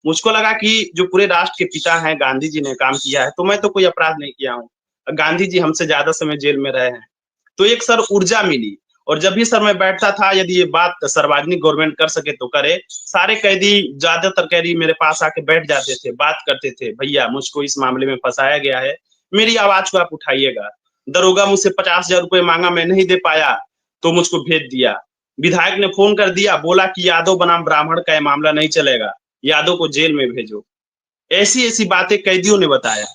मुझको लगा कि जो पूरे राष्ट्र के पिता हैं गांधी जी ने काम किया है, तो मैं तो कोई अपराध नहीं किया हूँ। गांधी जी हमसे ज़्यादा समय जेल में रहे हैं। तो एक सर ऊर्जा मिली और जब भी सर मैं बैठता था, यदि ये बात सार्वजनिक गवर्नमेंट कर सके तो करे। सारे कैदी, ज़्यादातर कैदी मेरे पास आके बैठ जाते थे, बात करते थे, भैया मुझको इस मामले में फँसाया गया है, मेरी आवाज़ को आप उठाइएगा। दरोगा मुझसे 50,000 रुपए माँगा, मैं नहीं दे पाया, तो मुझको भेज दिया। विधायक ने फ़ोन कर दिया, बोला कि यादव बनाम ब्राह्मण का ये मामला नहीं चलेगा, यादव को जेल में भेजो। ऐसी-ऐसी बातें कैदियों ने बताया।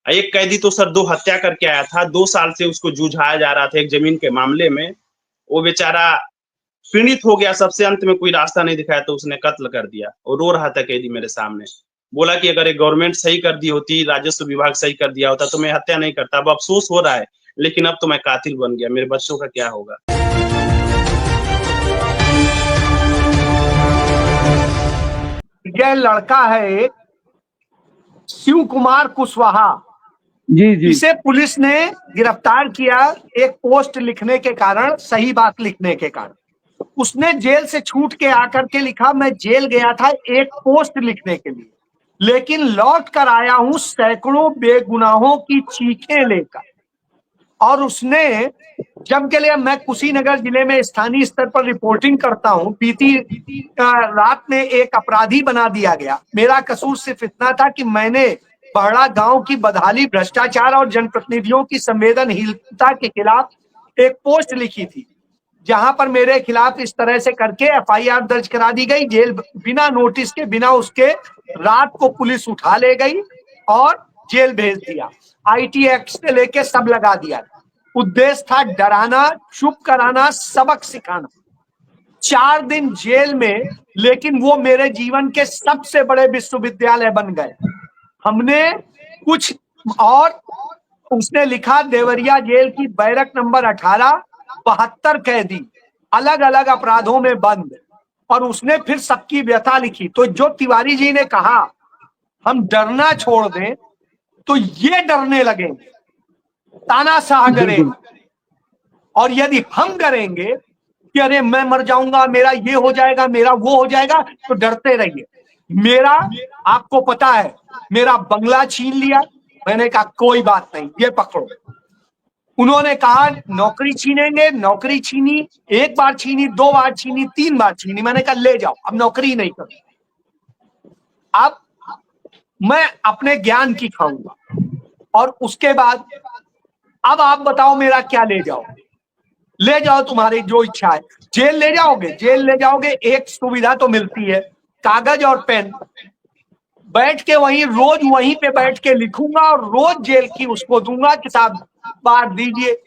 एक कैदी तो सर 2 हत्या करके आया था, 2 साल से उसको जूझाया जा रहा था एक ज़मीन के मामले में। वो बेचारा पीड़ित हो गया, सबसे अंत में कोई रास्ता नहीं दिखाया तो उसने कत्ल कर दिया और रो रहा था कैदी मेरे सामने। बोला कि अगर ये गवर्नमेंट सही कर दी होती, राजस्व विभाग सही कर दिया होता तो मैं हत्या नहीं करता। अब अफ़सोस हो रहा है, लेकिन अब तो मैं कातिल बन गया, मेरे बच्चों का क्या होगा? यह लड़का है एक शिव कुमार कुशवाहा। जी जी। इसे पुलिस ने गिरफ्तार किया एक पोस्ट लिखने के कारण, सही बात लिखने के कारण। उसने जेल से छूट के आकर के लिखा, मैं जेल गया था एक पोस्ट लिखने के लिए, लेकिन लौट कर आया हूं सैकड़ों बेगुनाहों की चीखें लेकर। और उसने जब के लिए, मैं कुशीनगर जिले में स्थानीय स्तर पर रिपोर्टिंग करता हूं, बीती रात में एक अपराधी बना दिया गया। मेरा कसूर सिर्फ इतना था कि मैंने बहड़ा गांव की बदहाली, भ्रष्टाचार और जनप्रतिनिधियों की संवेदनहीनता के खिलाफ एक पोस्ट लिखी थी, जहां पर मेरे खिलाफ इस तरह से करके एफआईआर दर्ज करा दी गई। जेल बिना नोटिस के, बिना उसके रात को पुलिस उठा ले गई और जेल भेज दिया। आईटी एक्ट से लेके सब लगा दिया। उद्देश्य था डराना, चुप कराना, सबक सिखाना। 4 दिन जेल में, लेकिन वो मेरे जीवन के सबसे बड़े विश्वविद्यालय बन गए। हमने कुछ और, उसने लिखा देवरिया जेल की बैरक नंबर 18, 72 कैदी अलग अलग अपराधों में बंद, और उसने फिर सबकी व्यथा लिखी। तो जो तिवारी जी ने कहा हम डरना छोड़ दें, तो ये डरने लगेंगे, तानाशाह करेंगे। और यदि हम करेंगे कि अरे मैं मर जाऊंगा, मेरा ये हो जाएगा, मेरा वो हो जाएगा, तो डरते रहिए। मेरा, आपको पता है, मेरा बंगला छीन लिया। मैंने कहा कोई बात नहीं, ये पकड़ो। उन्होंने कहा नौकरी छीनेंगे, नौकरी छीनी, एक बार छीनी, 2 बार छीनी, 3 बार छीनी। मैंने कहा ले जाओ, अब नौकरी नहीं करूं, अब मैं अपने ज्ञान की खाऊंगा। और उसके बाद अब आप बताओ मेरा क्या ले जाओ? ले जाओ, तुम्हारी जो इच्छा है। जेल ले जाओगे, जेल ले जाओगे, एक सुविधा तो मिलती है, कागज और पेन। बैठ के वहीं, रोज वहीं पे बैठ के लिखूंगा और रोज जेल की उसको दूंगा, किताब बार दीजिए।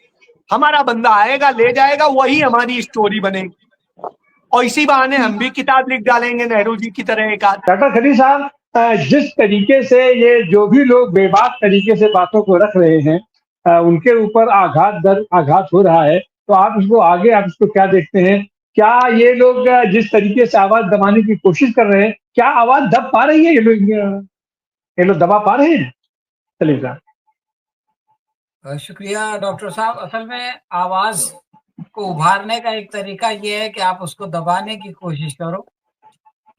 हमारा बंदा आएगा, ले जाएगा, वही हमारी स्टोरी बनेगी। और इसी बहाने हम भी किताब लिख डालेंगे नेहरू जी की तरह एक आध। डॉक्टर खली साहब, जिस तरीके से ये जो भी लोग बेबाक तरीके से बातों को रख रहे हैं, उनके ऊपर आघात दर आघात हो रहा है, तो आप इसको आगे, आप इसको क्या देखते हैं? क्या ये लोग जिस तरीके से आवाज दबाने की कोशिश कर रहे हैं, क्या आवाज दब पा रही है? ये लोग दबा पा रहे हैं? सलीम साहब। शुक्रिया डॉक्टर साहब। असल में आवाज को उभारने का एक तरीका ये है कि आप उसको दबाने की कोशिश करो,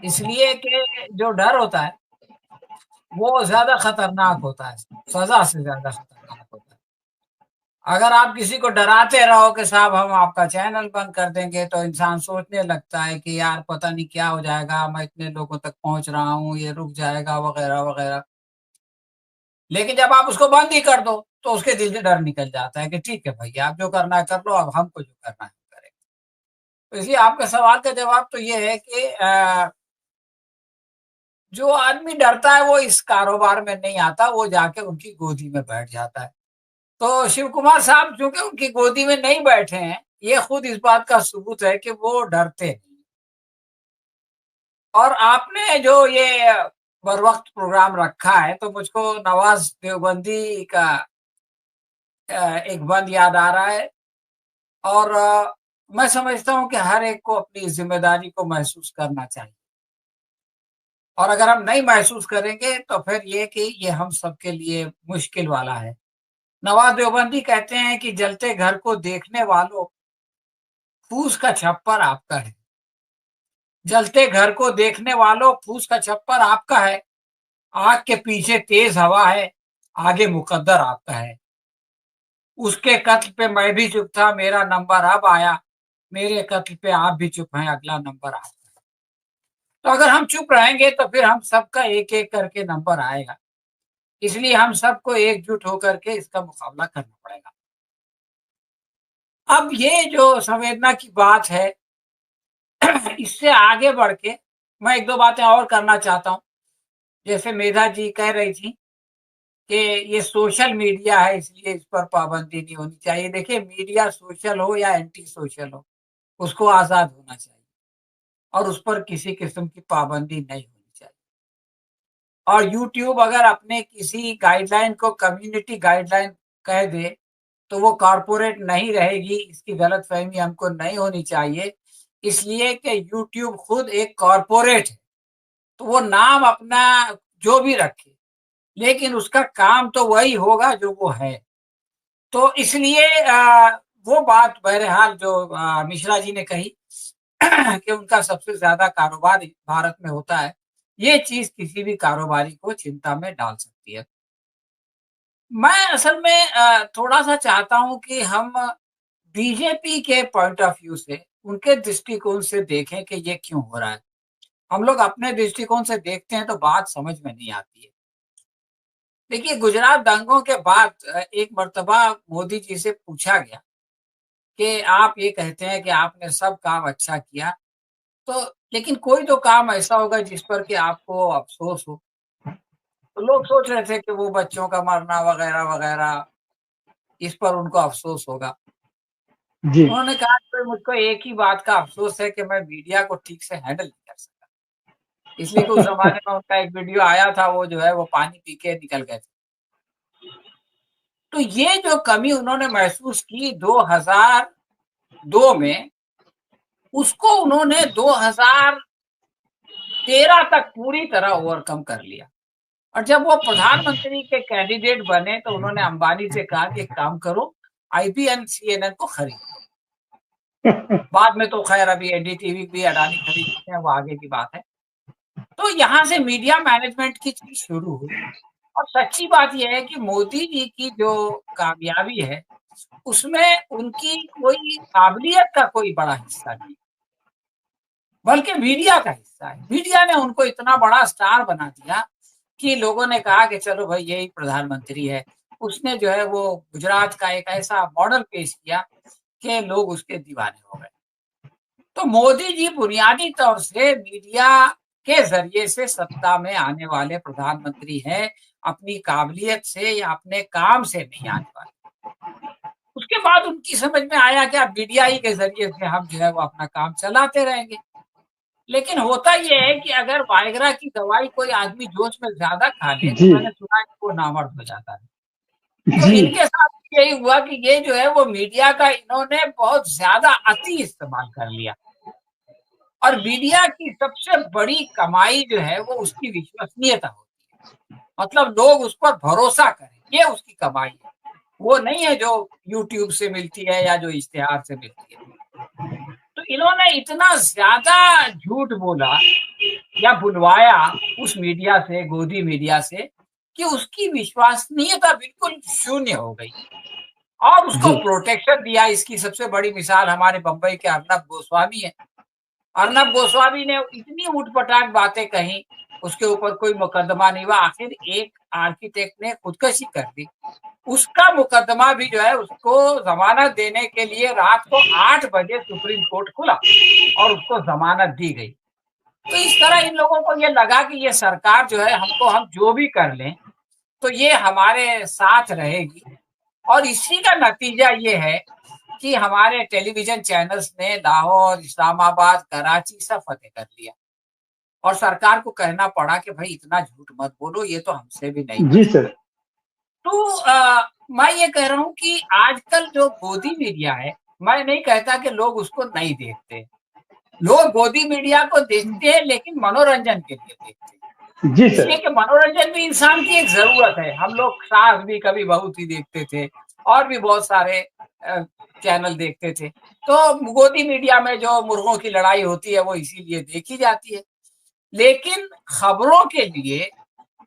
इसलिए कि जो डर होता है वो ज्यादा खतरनाक होता है, सजा से ज्यादा खतरनाक होता है। अगर आप किसी को डराते रहो कि साहब हम आपका चैनल बंद कर देंगे, तो इंसान सोचने लगता है कि यार पता नहीं क्या हो जाएगा, मैं इतने लोगों तक पहुंच रहा हूँ, ये रुक जाएगा वगैरह वगैरह। लेकिन जब आप उसको बंद ही कर दो तो उसके दिल से डर निकल जाता है कि ठीक है भैया, आप जो करना है कर लो, अब हमको जो करना है करेंगे। तो इसलिए आपके सवाल का जवाब तो ये है कि जो आदमी डरता है वो इस कारोबार में नहीं आता, वो जाके उनकी गोदी में बैठ जाता है। तो शिव कुमार साहब चूंकि उनकी गोदी में नहीं बैठे हैं, ये खुद इस बात का सबूत है कि वो डरते नहीं। और आपने जो ये बर वक्त प्रोग्राम रखा है, तो मुझको नवाज देवबंदी का एक बंद याद आ रहा है। और मैं समझता हूं कि हर एक को अपनी जिम्मेदारी को महसूस करना चाहिए, और अगर हम नहीं महसूस करेंगे तो फिर ये कि ये हम सबके लिए मुश्किल वाला है। नवाज देवबंदी कहते हैं कि जलते घर को देखने वालों, फूस का छप्पर आपका है, जलते घर को देखने वालों, फूस का छप्पर आपका है, आग के पीछे तेज हवा है, आगे मुकद्दर आपका है। उसके कत्ल पे मैं भी चुप था, मेरा नंबर अब आया, मेरे कत्ल पे आप भी चुप हैं, अगला नंबर आपका है। तो अगर हम चुप रहेंगे तो फिर हम सबका एक एक करके नंबर आएगा, इसलिए हम सबको एकजुट होकर के इसका मुकाबला करना पड़ेगा। अब ये जो संवेदना की बात है, इससे आगे बढ़ के मैं एक दो बातें और करना चाहता हूँ। जैसे मेधा जी कह रही थी कि ये सोशल मीडिया है इसलिए इस पर पाबंदी नहीं होनी चाहिए। देखिए, मीडिया सोशल हो या एंटी सोशल हो, उसको आज़ाद होना चाहिए और उस पर किसी किस्म की पाबंदी नहीं होनी चाहिए। और यूट्यूब अगर अपने किसी गाइडलाइन को कम्युनिटी गाइडलाइन कह दे, तो वो कॉर्पोरेट नहीं रहेगी, इसकी गलतफ़हमी हमको नहीं होनी चाहिए। इसलिए कि यूट्यूब खुद एक कॉर्पोरेट है, तो वो नाम अपना जो भी रखे, लेकिन उसका काम तो वही होगा जो वो है। तो इसलिए वो बात बहरहाल जो मिश्रा जी ने कही कि उनका सबसे ज़्यादा कारोबार भारत में होता है, ये चीज़ किसी भी कारोबारी को चिंता में डाल सकती है। मैं असल में थोड़ा-सा चाहता हूँ कि हम बीजेपी के पॉइंट ऑफ व्यू से, उनके दृष्टिकोण से देखें कि ये क्यों हो रहा है। हम लोग अपने दृष्टिकोण से देखते हैं तो बात समझ में नहीं आती है। देखिए, गुजरात दंगों के बाद एक मर्तबा मोदी जी से पूछा गया कि आप ये कहते हैं कि आपने सब काम अच्छा किया, तो लेकिन कोई तो काम ऐसा होगा जिस पर कि आपको अफ़सोस हो। तो लोग सोच रहे थे कि वो बच्चों का मरना वगैरह-वगैरह, इस पर उनको अफ़सोस होगा। जी। उन्होंने कहा कि मुझको एक ही बात का अफ़सोस है कि मैं मीडिया को ठीक से हैंडल नहीं कर सका। इसलिए कि उस ज़माने में उनका एक वीडियो आया था, वो जो है वो पानी पी के निकल गए थे। तो ये जो कमी उन्होंने महसूस की 2002 में, उसको उन्होंने 2013 तक पूरी तरह ओवरकम कर लिया। और जब वो प्रधानमंत्री के कैंडिडेट बने तो उन्होंने अंबानी से कहा कि एक काम करो, आईबीएन सीएनएन को खरीद लो। बाद में तो खैर अभी एनडीटीवी भी अडानी खरीदते हैं, वो आगे की बात है। तो यहाँ से मीडिया मैनेजमेंट की चीज़ शुरू हुई। और सच्ची बात ये है कि मोदी जी की जो कामयाबी है, उसमें उनकी कोई काबिलियत का कोई बड़ा हिस्सा नहीं, बल्कि मीडिया का हिस्सा है। मीडिया ने उनको इतना बड़ा स्टार बना दिया कि लोगों ने कहा कि चलो भाई यही प्रधानमंत्री है। उसने जो है वो गुजरात का एक ऐसा मॉडल पेश किया कि लोग उसके दीवाने हो गए। तो मोदी जी बुनियादी तौर से मीडिया के ज़रिए से सत्ता में आने वाले प्रधानमंत्री हैं, अपनी काबिलियत से या अपने काम से नहीं आने वाले। उसके बाद उनकी समझ में आया कि अब मीडिया ही के ज़रिए से हम जो है वो अपना काम चलाते रहेंगे। लेकिन होता ये है कि अगर वाइग्रा की दवाई कोई आदमी जोश में ज़्यादा खा ले, तो जी। मैंने सुना है कि वो नामर्द हो जाता है। तो जी। इनके साथ यही हुआ कि ये जो है वो मीडिया का इन्होंने बहुत ज़्यादा अति इस्तेमाल कर लिया। और मीडिया की सबसे बड़ी कमाई जो है वो उसकी विश्वसनीयता होती है। मतलब लोग उस पर भरोसा करें, ये उसकी कमाई है। वो नहीं है जो यूट्यूब से मिलती है या जो इश्तिहार से मिलती है। तो इन्होंने इतना ज़्यादा झूठ बोला या बुलवाया उस मीडिया से, गोदी मीडिया से, कि उसकी विश्वसनीयता बिल्कुल शून्य हो गई और उसको जी। प्रोटेक्शन दिया। इसकी सबसे बड़ी मिसाल हमारे बम्बई के अर्नब गोस्वामी है। अर्नब गोस्वामी ने इतनी ऊट-पटांग बातें कही, उसके ऊपर कोई मुकदमा नहीं हुआ। आखिर एक आर्किटेक्ट ने खुदकशी कर दी। उसका मुकदमा भी जो है उसको ज़मानत देने के लिए रात को 8 बजे सुप्रीम कोर्ट खुला और उसको ज़मानत दी गई। तो इस तरह इन लोगों को ये लगा कि ये सरकार जो है हमको हम जो भी कर लें, तो ये हमारे साथ रहेगी। और इसी का नतीजा ये है कि हमारे टेलीविज़न चैनल्स ने लाहौर, इस्लामाबाद, कराची सब फ़तेह कर लिया और सरकार को कहना पड़ा कि भई इतना झूठ मत बोलो, ये तो हमसे भी नहीं जी बनेगा। सर। तो मैं ये कह रहा हूँ कि आजकल जो गोदी मीडिया है, मैं नहीं कहता कि लोग उसको नहीं देखते। लोग गोदी मीडिया को देखते हैं लेकिन मनोरंजन के लिए देखते हैं। जी सर। इसलिए कि मनोरंजन भी इंसान की एक ज़रूरत है। हम लोग सास भी कभी बहू थी देखते थे और भी बहुत सारे चैनल देखते थे। तो गोदी मीडिया में जो मुर्गों की लड़ाई होती है वो इसीलिए देखी जाती है। लेकिन खबरों के लिए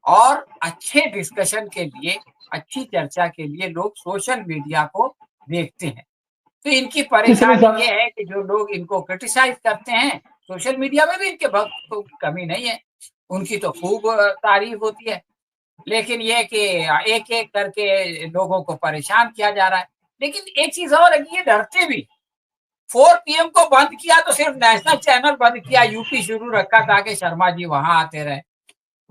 और अच्छे डिस्कशन के लिए, अच्छी चर्चा के लिए लोग सोशल मीडिया को देखते हैं। तो इनकी परेशानी ये है कि जो लोग इनको क्रिटिसाइज करते हैं, सोशल मीडिया में भी इनके भक्तों की कमी नहीं है, उनकी तो खूब तारीफ होती है। लेकिन ये कि एक-एक करके लोगों को परेशान किया जा रहा है। लेकिन एक चीज़ और है कि ये डरते भी। 4 पीएम को बंद किया तो सिर्फ नेशनल चैनल बंद किया, यूपी शुरू रखा ताकि शर्मा जी वहां आते रहे।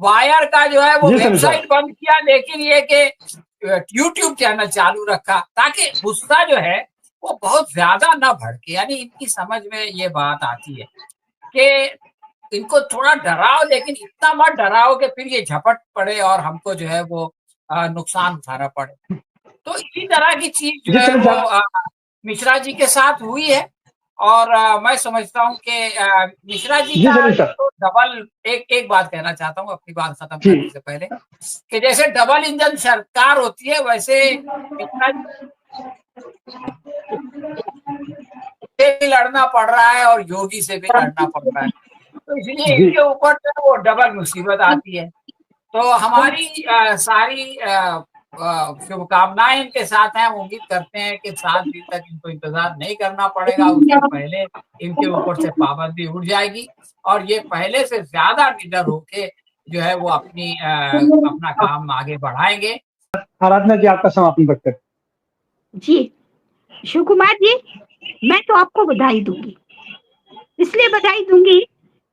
वायर का जो है वो वेबसाइट बंद किया, लेकिन ये कि यूट्यूब चैनल चालू रखा ताकि गुस्सा जो है वो बहुत ज्यादा ना भड़के। यानी इनकी समझ में ये बात आती है कि इनको थोड़ा डराओ, लेकिन इतना मत डराओ कि फिर ये झपट पड़े और हमको जो है वो नुकसान उठाना पड़े। तो इसी तरह की चीज जो है वो मिश्रा जी के साथ हुई है। और मैं समझता हूँ कि मिश्रा जी का तो डबल एक बात कहना चाहता हूँ अपनी बात खत्म करने से पहले, कि जैसे डबल इंजन सरकार होती है वैसे मिश्रा से भी लड़ना पड़ रहा है और योगी से भी लड़ना पड़ रहा है। तो इसलिए इनके ऊपर तो वो डबल मुसीबत आती है। तो हमारी सारी शुभकामनाएं इनके साथ हैं। उम्मीद करते हैं कि 7 दिन तक इनको इंतजार नहीं करना पड़ेगा, उससे पहले इनके ऊपर से पाबंदी उठ जाएगी और ये पहले से ज्यादा निडर होके जो है वो अपना काम आगे बढ़ाएंगे। आराधना जी, आपका समापन वक्त। जी शिव कुमार जी, मैं तो आपको बधाई दूंगी। इसलिए बधाई दूंगी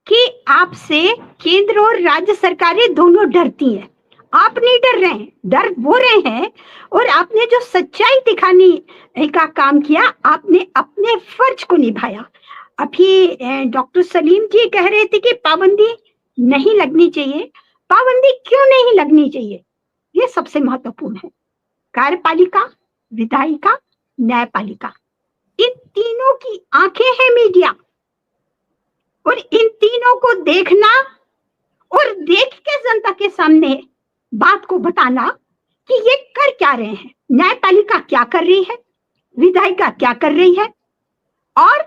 कि आपसे केंद्र और राज्य सरकारें दोनों डरती हैं। आप नहीं डर रहे हैं, डर वो रहे हैं। और आपने जो सच्चाई दिखाने का काम किया, आपने अपने फर्ज को निभाया। अभी डॉक्टर सलीम जी कह रहे थे कि पाबंदी नहीं लगनी चाहिए। पाबंदी क्यों नहीं लगनी चाहिए, ये सबसे महत्वपूर्ण है। कार्यपालिका, विधायिका, न्यायपालिका, इन तीनों की आंखें हैं मीडिया, और इन तीनों को देखना और देख के जनता के सामने बात को बताना कि ये कर क्या रहे हैं, न्यायपालिका क्या कर रही है, विधायिका क्या कर रही है और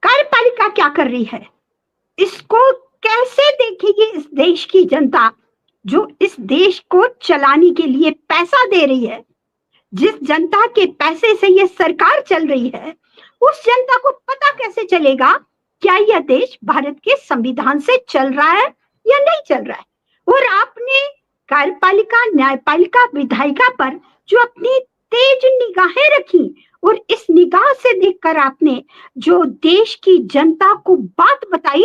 कार्यपालिका क्या कर रही है, इसको कैसे देखेगी इस देश की जनता जो इस देश को चलाने के लिए पैसा दे रही है। जिस जनता के पैसे से ये सरकार चल रही है, उस जनता को पता कैसे चलेगा क्या यह देश भारत के संविधान से चल रहा है या नहीं चल रहा है। और आपने कार्यपालिका, न्यायपालिका, विधायिका पर जो अपनी तेज निगाहें रखी और इस निगाह से देखकर आपने जो देश की जनता को बात बताई,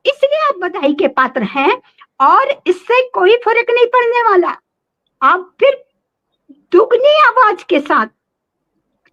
इसलिए आप बधाई के पात्र हैं। और इससे कोई फर्क नहीं पड़ने वाला। आप फिर दुगनी आवाज के साथ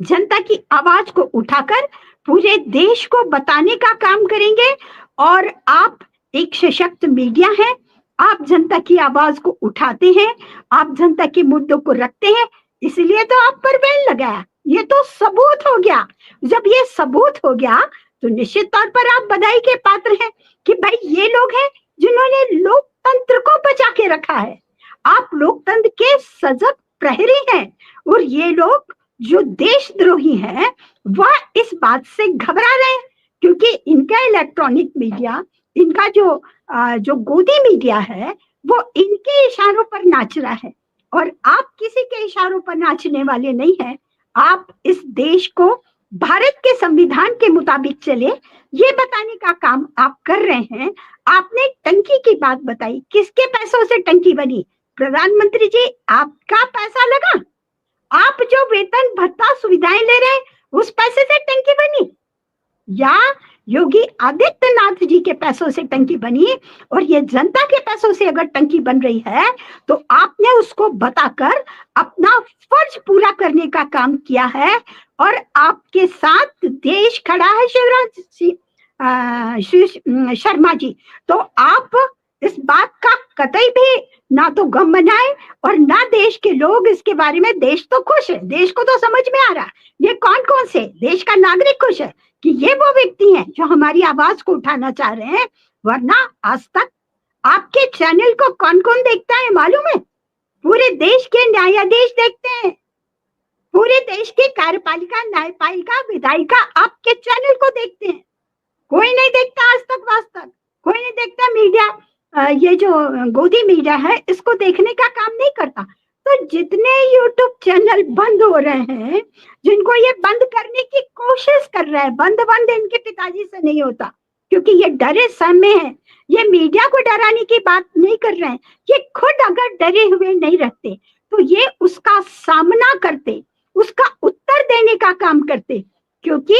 जनता की आवाज को उठाकर पूरे देश को बताने का काम करेंगे। और आप एक सशक्त मीडिया है, आप जनता की आवाज को उठाते हैं, आप जनता के मुद्दों को रखते हैं, इसलिए तो आप पर बैन लगाया। ये तो सबूत हो गया। जब ये सबूत हो गया तो निश्चित तौर पर आप बधाई के पात्र हैं कि भाई ये लोग हैं जिन्होंने लोकतंत्र को बचा के रखा है। आप लोकतंत्र के सजग प्रहरी हैं। और ये लोग जो देशद्रोही हैं वह इस बात से घबरा रहे हैं क्योंकि इनका इलेक्ट्रॉनिक मीडिया, इनका जो गोदी मीडिया है वो इनके इशारों पर नाच रहा है। और आप किसी के इशारों पर नाचने वाले नहीं हैं। आप इस देश को भारत के संविधान के मुताबिक चले, ये बताने का काम आप कर रहे हैं। आपने टंकी की बात बताई, किसके पैसों से टंकी बनी? प्रधानमंत्री जी, आपका पैसा लगा? आप जो वेतन भत्ता सुविधाएं ले रहे हैं उस पैसे से टंकी बनी, या योगी आदित्यनाथ जी के पैसों से टंकी बनी? और ये जनता के पैसों से अगर टंकी बन रही है तो आपने उसको बताकर अपना फर्ज पूरा करने का काम किया है। और आपके साथ देश खड़ा है शिवराज शर्मा जी। तो आप इस बात का कतई भी ना तो गम मनाए और ना देश के लोग इसके बारे में। देश तो खुश है, देश को तो समझ में आ रहा है ये कौन कौन से देश का नागरिक खुश है कि ये वो व्यक्ति हैं जो हमारी आवाज को उठाना चाह रहे हैं। वरना आज तक आपके चैनल को कौन कौन देखता है मालूम है? पूरे देश के न्यायाधीश देखते हैं, पूरे देश की कार्यपालिका, न्यायपालिका, विधायिका आपके चैनल को देखते हैं। कोई नहीं देखता आज तक, वास्तव कोई नहीं देखता। मीडिया, ये जो गोदी मीडिया है, इसको देखने का काम नहीं करता। तो जितने यूट्यूब चैनल बंद हो रहे हैं, जिनको ये बंद करने की कोशिश कर रहे हैं, बंद इनके पिताजी से नहीं होता, क्योंकि ये डरे समय है। ये मीडिया को डराने की बात नहीं कर रहे हैं, ये खुद अगर डरे हुए नहीं रहते तो ये उसका सामना करते, उसका उत्तर देने का काम करते। क्योंकि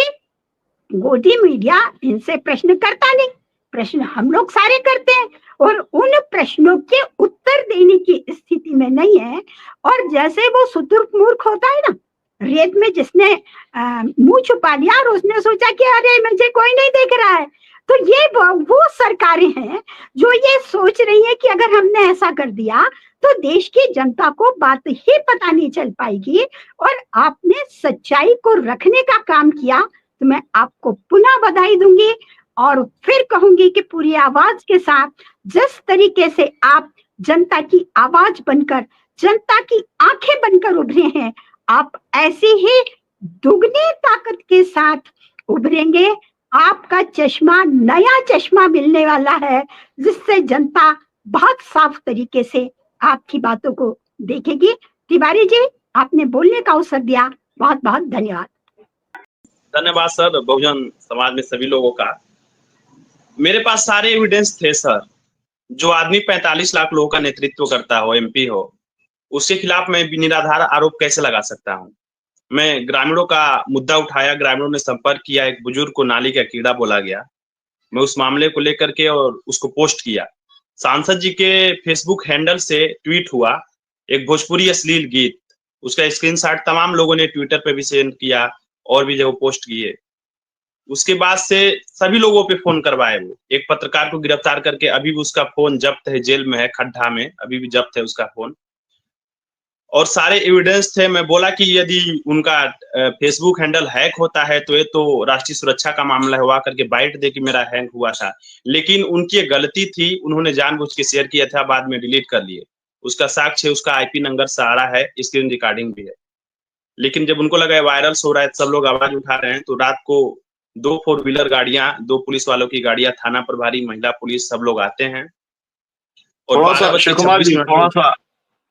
गोदी मीडिया इनसे प्रश्न करता नहीं, प्रश्न हम लोग सारे करते हैं, और उन प्रश्नों के उत्तर देने की स्थिति में नहीं है। और जैसे वो शुतुर्क मूर्ख होता है ना, रेत में जिसने मुंह छुपा लिया और उसने सोचा कि अरे मुझे कोई नहीं देख रहा है, तो ये वो सरकारें हैं जो ये सोच रही है कि अगर हमने ऐसा कर दिया तो देश की जनता को बात ही पता नहीं चल पाएगी। और आपने सच्चाई को रखने का काम किया, तो मैं आपको पुनः बधाई दूंगी और फिर कहूंगी कि पूरी आवाज के साथ जिस तरीके से आप जनता की आवाज बनकर, जनता की आंखें बनकर उभरे हैं, आप ऐसे ही दुगनी ताकत के साथ उभरेंगे। आपका चश्मा, नया चश्मा मिलने वाला है, जिससे जनता बहुत साफ तरीके से आपकी बातों को देखेगी। तिवारी जी, आपने बोलने का अवसर दिया, बहुत बहुत धन्यवाद। धन्यवाद सर, बहुजन समाज में सभी लोगों का। मेरे पास सारे एविडेंस थे सर। जो आदमी 45 लाख लोगों का नेतृत्व करता हो, एमपी हो, उसके खिलाफ मैं निराधार आरोप कैसे लगा सकता हूँ? मैं ग्रामीणों का मुद्दा उठाया, ग्रामीणों ने संपर्क किया, एक बुजुर्ग को नाली का कीड़ा बोला गया, मैं उस मामले को लेकर के और उसको पोस्ट किया। सांसद जी के फेसबुक हैंडल से ट्वीट हुआ एक भोजपुरी अश्लील गीत, उसका स्क्रीनशॉट तमाम लोगों ने ट्विटर पे भी सेंड किया और भी जगह पोस्ट किए। उसके बाद से सभी लोगों पे फोन करवाए। वो एक पत्रकार को गिरफ्तार करके अभी भी उसका फोन जब्त है, जेल में है, खड्डा में, अभी भी जब्त है उसका फोन। और सारे एविडेंस थे। मैं बोला कि यदि उनका फेसबुक हैंडल हैक होता है तो ये तो राष्ट्रीय सुरक्षा का मामला हुआ, करके बाइट दे कि मेरा हैक हुआ था। लेकिन उनकी गलती थी, उन्होंने जानबूझ के शेयर किया था, बाद में डिलीट कर लिए। उसका साक्ष्य, उसका आईपी नंबर सारा है, स्क्रीन रिकॉर्डिंग भी है। लेकिन जब उनको लगा वायरल हो रहा है, सब लोग आवाज उठा रहे हैं, तो रात को 2 4 व्हीलर गाड़ियां, 2 पुलिस वालों की गाड़ियां, थाना प्रभारी, महिला पुलिस, सब लोग आते हैं। और थोड़ा सा शिव कुमार जी,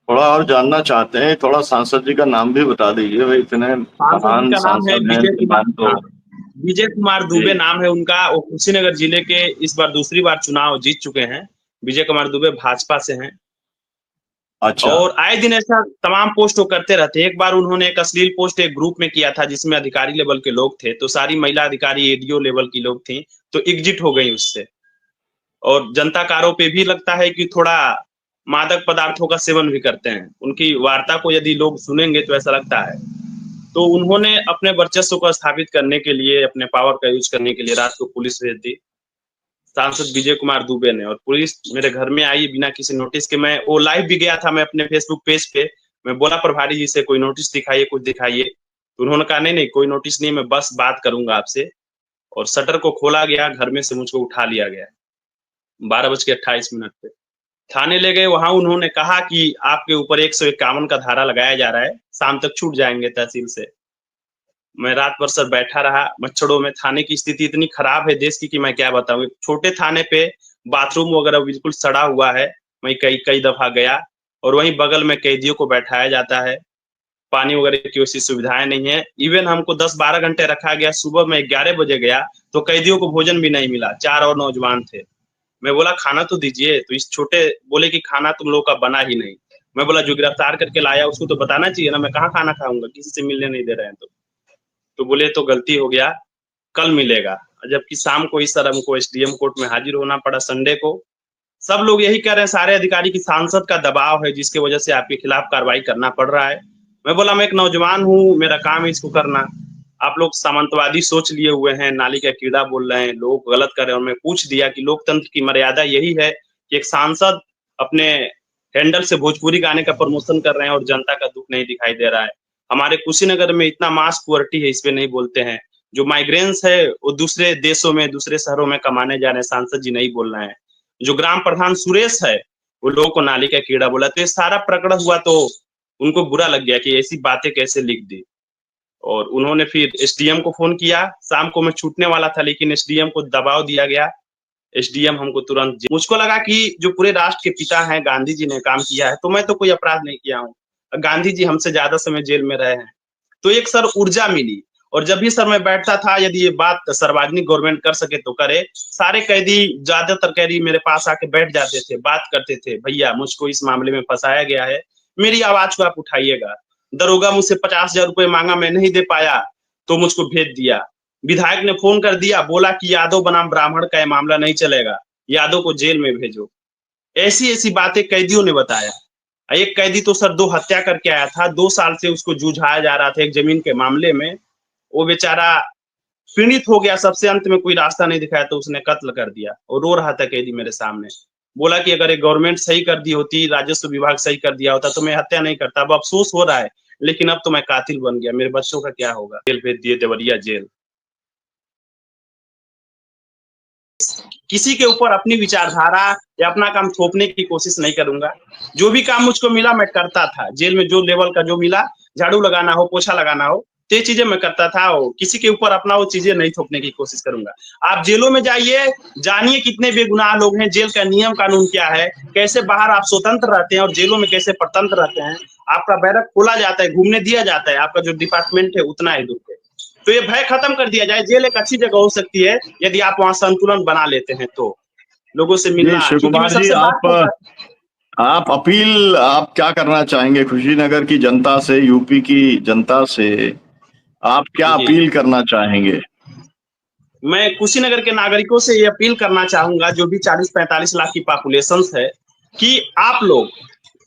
थोड़ा और जानना चाहते हैं, थोड़ा सांसद जी का नाम भी बता दीजिए भाई। इतने महान सांसद हैं, विजय कुमार दुबे नाम है उनका। वो कुशीनगर जिले के इस बार दूसरी बार चुनाव जीत चुके हैं। विजय कुमार दुबे भाजपा से हैं। अच्छा। और आए दिन ऐसा तमाम पोस्ट वो करते रहते हैं। एक बार उन्होंने एक अश्लील पोस्ट एक ग्रुप में किया था जिसमें अधिकारी लेवल के लोग थे, तो सारी महिला अधिकारी एडीओ लेवल की लोग थी, तो एग्जिट हो गई उससे। और जनता कारों पे भी लगता है कि थोड़ा मादक पदार्थों का सेवन भी करते हैं। उनकी वार्ता को यदि लोग सुनेंगे तो ऐसा लगता है। तो उन्होंने अपने वर्चस्व को स्थापित करने के लिए, अपने पावर का यूज करने के लिए रात को पुलिस भेज दी, सांसद विजय कुमार दुबे ने। और पुलिस मेरे घर में आई बिना किसी नोटिस के। मैं वो लाइव भी गया था, मैं अपने फेसबुक पेज पे मैं बोला प्रभारी जी से कोई नोटिस दिखाइए, कुछ दिखाइए। तो उन्होंने कहा नहीं कोई नोटिस नहीं, मैं बस बात करूंगा आपसे। और शटर को खोला गया, घर में से मुझको उठा लिया गया 12:28 पे। थाने ले गए, वहां उन्होंने कहा कि आपके ऊपर 151 का धारा लगाया जा रहा है, शाम तक छूट जाएंगे तहसील से। मैं रात भर सर बैठा रहा मच्छरों में। थाने की स्थिति इतनी खराब है देश की कि मैं क्या बताऊं। छोटे थाने पे बाथरूम वगैरह बिल्कुल सड़ा हुआ है। मैं कई दफा गया, और वहीं बगल में कैदियों को बैठाया जाता है, पानी वगैरह की वैसी सुविधाएं नहीं है। इवन हमको 10-12 घंटे रखा गया। सुबह में 11 बजे गया तो कैदियों को भोजन भी नहीं मिला। 4 और नौजवान थे। मैं बोला खाना तो दीजिए, तो इस छोटे बोले कि खाना तुम लोग का बना ही नहीं। मैं बोला जो गिरफ्तार करके लाया उसको तो बताना चाहिए ना, मैं कहाँ खाना खाऊंगा, किसी से मिलने नहीं दे रहे हैं। तो बोले तो गलती हो गया, कल मिलेगा। जबकि शाम को इस तरह हमको एसडीएम कोर्ट में हाजिर होना पड़ा संडे को। सब लोग यही कह रहे हैं सारे अधिकारी की सांसद का दबाव है जिसकी वजह से आपके खिलाफ कार्रवाई करना पड़ रहा है। मैं बोला मैं एक नौजवान हूँ, मेरा काम है इसको करना। आप लोग सामंतवादी सोच लिए हुए हैं, नाली का कीड़ा बोल रहे हैं, लोग गलत कर रहे हैं। और मैं पूछ दिया कि लोकतंत्र की मर्यादा यही है कि एक सांसद अपने हैंडल से भोजपुरी गाने का प्रमोशन कर रहे हैं और जनता का दुख नहीं दिखाई दे रहा है। हमारे कुशीनगर में इतना मास पुअर्टी है, इस पे नहीं बोलते हैं। जो माइग्रेंट्स है वो दूसरे देशों में, दूसरे शहरों में कमाने जा रहे हैं, सांसद जी नहीं बोल रहे हैं। जो ग्राम प्रधान सुरेश है वो लोगों को नाली का कीड़ा बोला। तो ये सारा प्रकरण हुआ तो उनको बुरा लग गया कि ऐसी बातें कैसे लिख दी। और उन्होंने फिर एसडीएम को फोन किया। शाम को मैं छूटने वाला था, लेकिन एसडीएम को दबाव दिया गया। एसडीएम हमको तुरंत, मुझको लगा कि जो पूरे राष्ट्र के पिता हैं गांधी जी ने काम किया है, तो मैं तो कोई अपराध नहीं किया हूँ, गांधी जी हमसे ज्यादा समय जेल में रहे हैं। तो एक सर ऊर्जा मिली, और जब भी सर मैं बैठता था, यदि ये बात सार्वजनिक गवर्नमेंट कर सके तो करे। सारे कैदी, ज्यादातर कैदी मेरे पास आके बैठ जाते थे, बात करते थे, भैया मुझको इस मामले में फंसाया गया है, मेरी आवाज को आप उठाइएगा। दरोगा मुझसे 50,000 रुपए मांगा, मैं नहीं दे पाया तो मुझको भेज दिया। विधायक ने फोन कर दिया, बोला कि यादव बनाम ब्राह्मण का यह मामला नहीं चलेगा, यादव को जेल में भेजो। ऐसी ऐसी बातें कैदियों ने बताया। एक कैदी तो सर 2 हत्या करके आया था, 2 साल से उसको जूझाया जा रहा था एक जमीन के मामले में। वो बेचारा पीड़ित हो गया, सबसे अंत में कोई रास्ता नहीं दिखाया तो उसने कत्ल कर दिया, और रो रहा था कैदी मेरे सामने। बोला कि अगर एक गवर्नमेंट सही कर दी होती, राजस्व विभाग सही कर दिया होता तो मैं हत्या नहीं करता। अब अफसोस हो रहा है, लेकिन अब तो मैं कातिल बन गया, मेरे बच्चों का क्या होगा। जेल भेज दिए, देवरिया जेल। किसी के ऊपर अपनी विचारधारा या अपना काम थोपने की कोशिश नहीं करूंगा। जो भी काम मुझको मिला मैं करता था। जेल में जो लेवल का जो मिला, झाड़ू लगाना हो, पोछा लगाना हो, तो ये चीजें मैं करता था। किसी के ऊपर अपना वो चीजें नहीं थोपने की कोशिश करूंगा। आप जेलों में जाइए, जानिए कितने बेगुनाह लोग हैं, जेल का नियम कानून क्या है, कैसे बाहर आप स्वतंत्र रहते हैं और जेलों में कैसे परतंत्र रहते हैं। आपका बैरक खोला जाता है, घूमने दिया जाता है, आपका जो डिपार्टमेंट है उतना है दूर पे। तो ये भय खत्म कर दिया जाए। जेल एक अच्छी जगह हो सकती है यदि आप वहां संतुलन बना लेते हैं तो। लोगों से मिलना, शिव कुमार जी, आप अपील आप क्या करना चाहेंगे खुशीनगर की जनता से, यूपी की जनता से आप क्या अपील करना चाहेंगे? मैं कुशीनगर के नागरिकों से ये अपील करना चाहूंगा, जो भी 40-45 लाख की पॉपुलेशन है, कि आप लोग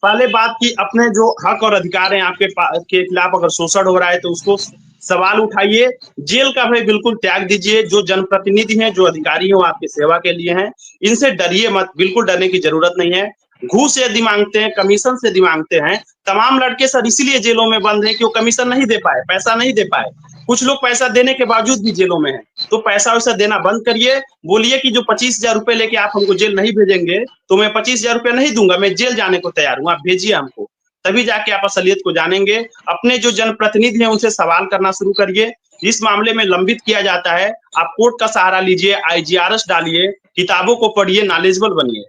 पहले बात की अपने जो हक और अधिकार हैं आपके के खिलाफ अगर शोषण हो रहा है तो उसको सवाल उठाइए। जेल का भय बिल्कुल त्याग दीजिए। जो जनप्रतिनिधि हैं, जो अधिकारी हैं, वो आपकी सेवा के लिए हैं, इनसे डरिए मत, बिल्कुल डरने की जरूरत नहीं है। घूस यदि मांगते हैं, कमीशन से यदि मांगते हैं, तमाम लड़के सर इसीलिए जेलों में बंद हैं कि वो कमीशन नहीं दे पाए, पैसा नहीं दे पाए। कुछ लोग पैसा देने के बावजूद भी जेलों में हैं, तो पैसा वैसा देना बंद करिए। बोलिए कि जो 25,000 रुपए लेके आप हमको जेल नहीं भेजेंगे तो मैं 25,000 रुपए नहीं दूंगा, मैं जेल जाने को तैयार हूँ, आप भेजिए हमको। तभी जाके आप असलियत को जानेंगे। अपने जो जनप्रतिनिधि हैं उनसे सवाल करना शुरू करिए। इस मामले में लंबित किया जाता है, आप कोर्ट का सहारा लीजिए, IGRS डालिए, किताबों को पढ़िए, नॉलेजेबल बनिए,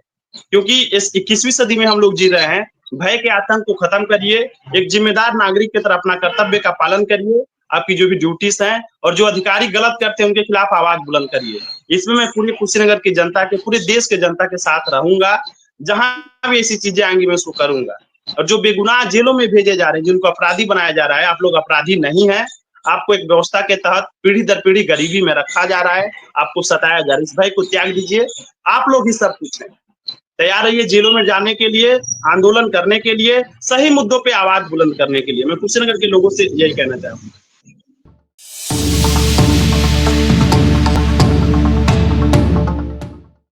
क्योंकि इस 21वीं सदी में हम लोग जी रहे हैं। भय के आतंक को खत्म करिए, एक जिम्मेदार नागरिक की तरह अपना कर्तव्य का पालन करिए। आपकी जो भी ड्यूटीज हैं, और जो अधिकारी गलत करते हैं उनके खिलाफ आवाज बुलंद करिए। इसमें मैं पूरी कुशीनगर की जनता के, पूरे देश के जनता के साथ रहूंगा। जहां भी ऐसी चीजें आएंगी मैं उसको करूंगा। और जो बेगुनाह जेलों में भेजे जा रहे हैं, जिनको अपराधी बनाया जा रहा है, आप लोग अपराधी नहीं है। आपको एक व्यवस्था के तहत पीढ़ी दर पीढ़ी गरीबी में रखा जा रहा है, आपको सताया जा रहा है। इस भय को त्याग दीजिए। आप लोग ही सब कुछ है। तैयार रहिए जेलों में जाने के लिए, आंदोलन करने के लिए, सही मुद्दों पे आवाज बुलंद करने के लिए। मैं कुशीनगर के लोगों से यही कहना चाहूंगा।